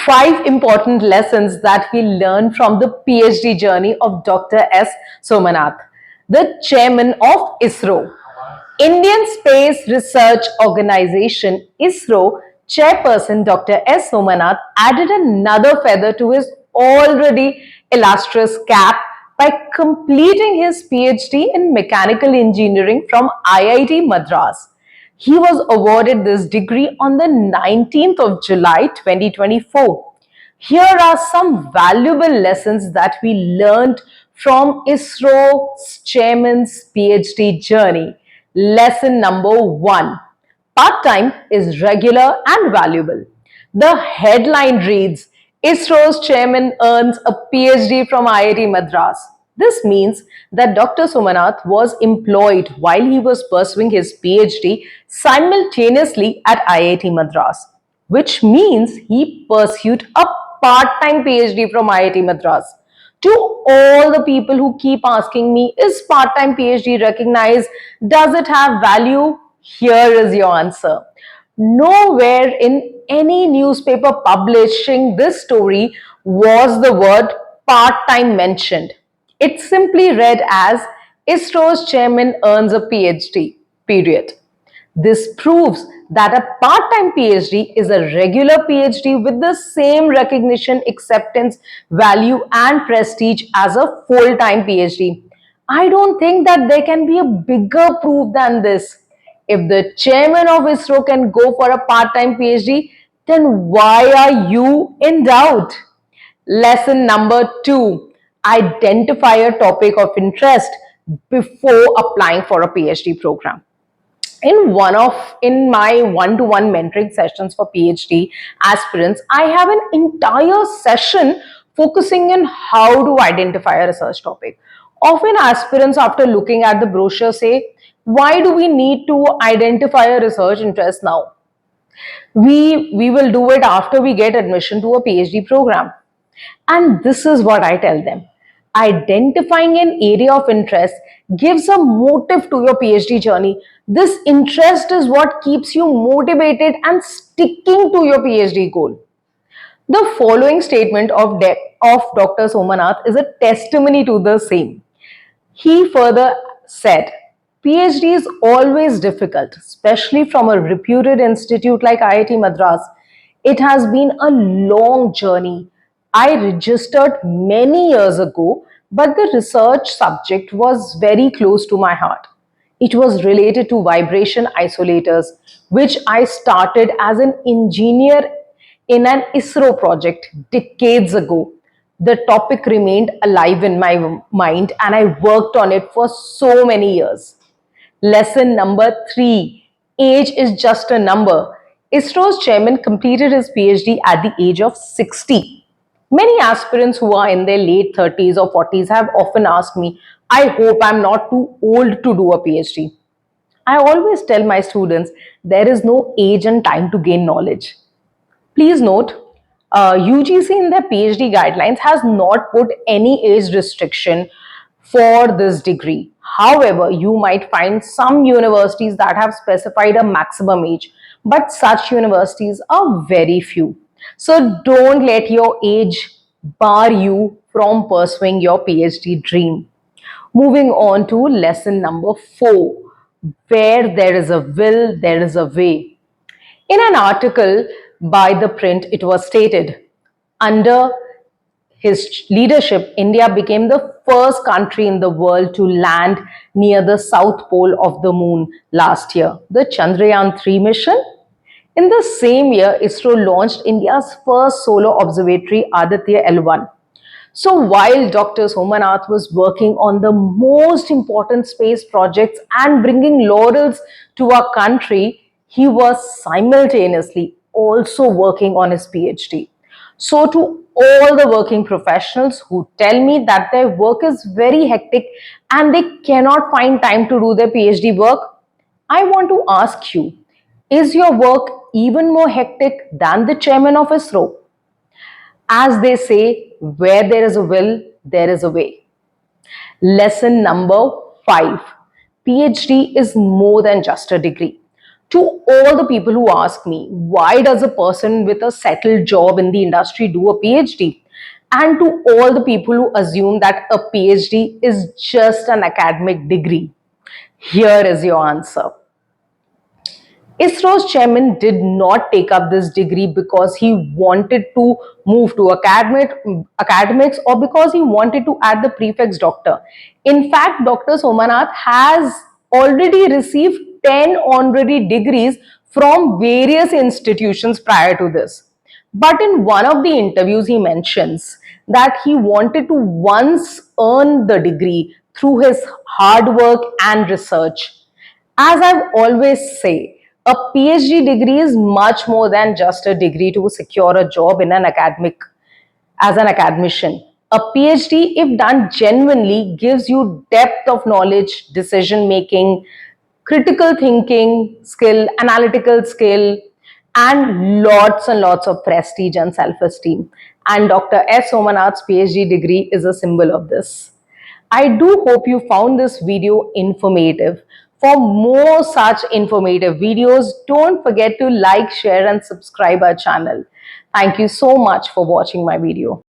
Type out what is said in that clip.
5 important lessons that we learn from the PhD journey of Dr. S. Somanath, the chairman of ISRO. Indian Space Research Organization ISRO chairperson Dr. S. Somanath added another feather to his already illustrious cap by completing his PhD in mechanical engineering from IIT Madras. He was awarded this degree on the 19th of July 2024. Here are some valuable lessons that we learned from ISRO's chairman's PhD journey. Lesson number 1. Part-time is regular and valuable. The headline reads, ISRO's chairman earns a PhD from IIT Madras. This means that Dr. Somanath was employed while he was pursuing his PhD simultaneously at IIT Madras, which means he pursued a part-time PhD from IIT Madras. To all the people who keep asking me, is part-time PhD recognized? Does it have value? Here is your answer. Nowhere in any newspaper publishing this story was the word part-time mentioned. It simply read as ISRO's chairman earns a PhD, period. This proves that a part-time PhD is a regular PhD with the same recognition, acceptance, value and prestige as a full-time PhD. I don't think that there can be a bigger proof than this. If the chairman of ISRO can go for a part-time PhD, then why are you in doubt? Lesson number 2. Identify a topic of interest before applying for a PhD program. In my one-to-one mentoring sessions for PhD aspirants, I have an entire session focusing on how to identify a research topic. Often aspirants, after looking at the brochure, say, why do we need to identify a research interest now? We will do it after we get admission to a PhD program. And this is what I tell them. Identifying an area of interest gives a motive to your PhD journey. This interest is what keeps you motivated and sticking to your PhD goal. The following statement of Dr. Somanath is a testimony to the same. He further said, PhD is always difficult, especially from a reputed institute like IIT Madras. It has been a long journey. I registered many years ago, but the research subject was very close to my heart. It was related to vibration isolators, which I started as an engineer in an ISRO project decades ago. The topic remained alive in my mind and I worked on it for so many years. Lesson number 3. Age is just a number. ISRO's chairman completed his PhD at the age of 60. Many aspirants who are in their late 30s or 40s have often asked me, I hope I'm not too old to do a PhD. I always tell my students there is no age and time to gain knowledge. Please note, UGC in their PhD guidelines has not put any age restriction for this degree. However, you might find some universities that have specified a maximum age, but such universities are very few. So don't let your age bar you from pursuing your PhD dream. Moving on to lesson number 4. Where there is a will, there is a way. In an article by The Print, it was stated, under his leadership, India became the first country in the world to land near the south pole of the moon last year, the Chandrayaan 3 mission. In the same year, ISRO launched India's first solar observatory, Aditya L1. So while Dr. Somanath was working on the most important space projects and bringing laurels to our country, he was simultaneously also working on his PhD. So to all the working professionals who tell me that their work is very hectic and they cannot find time to do their PhD work, I want to ask you, is your work even more hectic than the chairman of ISRO? As they say, where there is a will, there is a way. Lesson number 5. PhD is more than just a degree. To all the people who ask me, why does a person with a settled job in the industry do a PhD? And to all the people who assume that a PhD is just an academic degree, here is your answer. ISRO's chairman did not take up this degree because he wanted to move to academics or because he wanted to add the prefix doctor. In fact, Dr. Somanath has already received 10 honorary degrees from various institutions prior to this. But in one of the interviews, he mentions that he wanted to once earn the degree through his hard work and research. As I've always say, a PhD degree is much more than just a degree to secure a job in an academic as an academician. A PhD, if done genuinely, gives you depth of knowledge, decision making, critical thinking skill, analytical skill, and lots of prestige and self esteem. And Dr. S. Somanath's PhD degree is a symbol of this. I do hope you found this video informative. For more such informative videos, don't forget to like, share, and subscribe our channel. Thank you so much for watching my video.